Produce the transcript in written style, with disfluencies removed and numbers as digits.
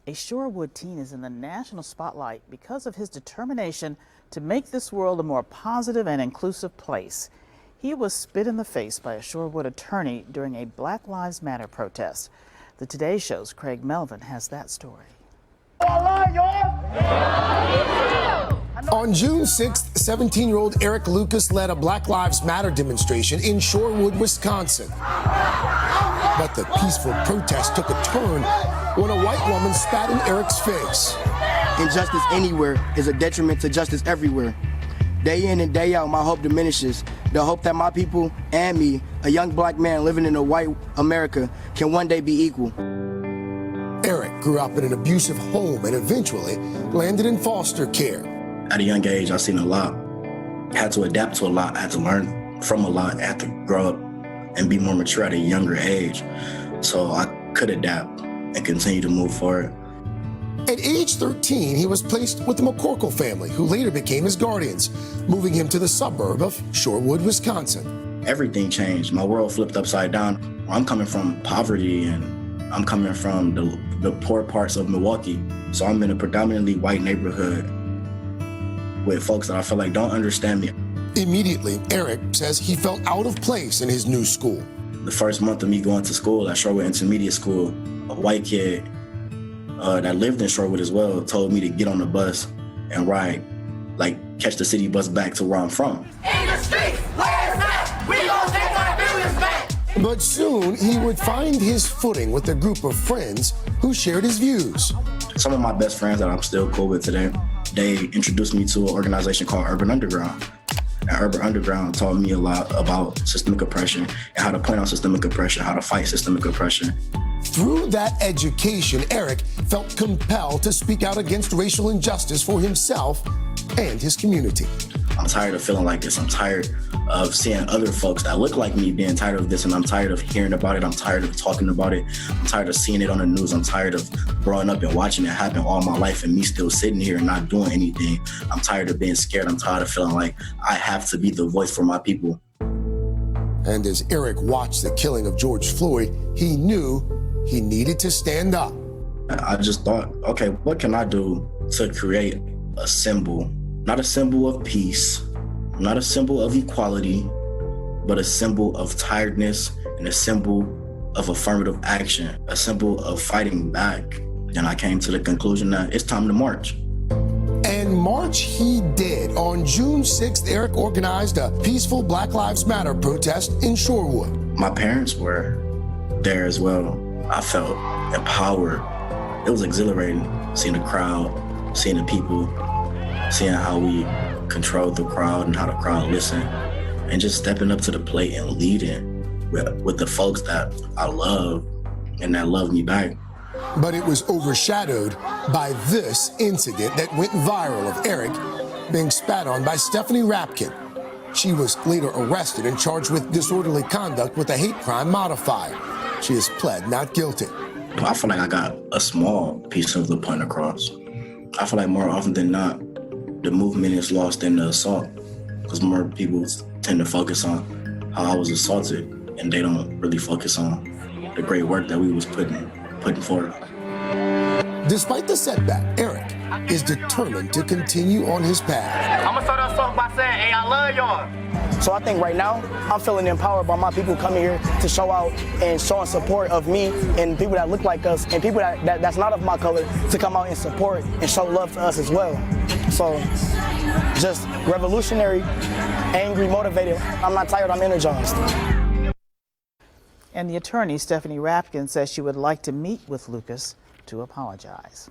A Shorewood teen is in the national spotlight because of his determination to make this world a more positive and inclusive place. He was spit in the face by a Shorewood attorney during a Black Lives Matter protest. The Today Show's Craig Melvin has that story. On June 6th, 17-year-old Eric Lucas led a Black Lives Matter demonstration in Shorewood, Wisconsin. But the peaceful protest took a turn when a white woman spat in Eric's face. Injustice anywhere is a detriment to justice everywhere. Day in and day out, my hope diminishes. The hope that my people and me, a young black man living in a white America, can one day be equal. Eric grew up in an abusive home and eventually landed in foster care. At a young age, I've seen a lot. I had to adapt to a lot. I had to learn from a lot. I had to grow up and be more mature at a younger age. So I could adapt and continue to move forward. At age 13, he was placed with the McCorkle family, who later became his guardians, moving him to the suburb of Shorewood, Wisconsin. Everything changed. My world flipped upside down. I'm coming from poverty and I'm coming from the poor parts of Milwaukee. So I'm in a predominantly white neighborhood with folks that I feel like don't understand me. Immediately, Eric says he felt out of place in his new school. The first month of me going to school at Shorewood Intermediate School, a white kid that lived in Shorewood as well told me to get on the bus and ride, catch the city bus back to where I'm from. In the streets, where it's at, we gon' take our business back. But soon he would find his footing with a group of friends who shared his views. Some of my best friends that I'm still cool with today, they introduced me to an organization called Urban Underground. And Urban Underground taught me a lot about systemic oppression and how to point out systemic oppression, how to fight systemic oppression. Through that education, Eric felt compelled to speak out against racial injustice for himself and his community. I'm tired of feeling like this. I'm tired of seeing other folks that look like me being tired of this, and I'm tired of hearing about it. I'm tired of talking about it. I'm tired of seeing it on the news. I'm tired of growing up and watching it happen all my life and me still sitting here and not doing anything. I'm tired of being scared. I'm tired of feeling like I have to be the voice for my people. And as Eric watched the killing of George Floyd, he knew he needed to stand up. I just thought, okay, what can I do to create a symbol? Not a symbol of peace, not a symbol of equality, but a symbol of tiredness and a symbol of affirmative action, a symbol of fighting back. And I came to the conclusion that it's time to march. And march he did. On June 6th, Eric organized a peaceful Black Lives Matter protest in Shorewood. My parents were there as well. I felt empowered. It was exhilarating seeing the crowd, seeing the people, seeing how we controlled the crowd and how the crowd listened, and just stepping up to the plate and leading with the folks that I love and that love me back. But it was overshadowed by this incident that went viral of Eric being spat on by Stephanie Rapkin. She was later arrested and charged with disorderly conduct with a hate crime modifier. She has pled not guilty. I feel like I got a small piece of the point across. I feel like more often than not, the movement is lost in the assault because more people tend to focus on how I was assaulted and they don't really focus on the great work that we was putting forward. Despite the setback, Eric is determined to continue on his path. I'm gonna start us off by saying, hey, I love y'all. So I think right now, I'm feeling empowered by my people coming here to show out and showing support of me and people that look like us and people that's not of my color to come out and support and show love to us as well. So just revolutionary, angry, motivated. I'm not tired, I'm energized. And the attorney, Stephanie Rapkin, says she would like to meet with Lucas to apologize.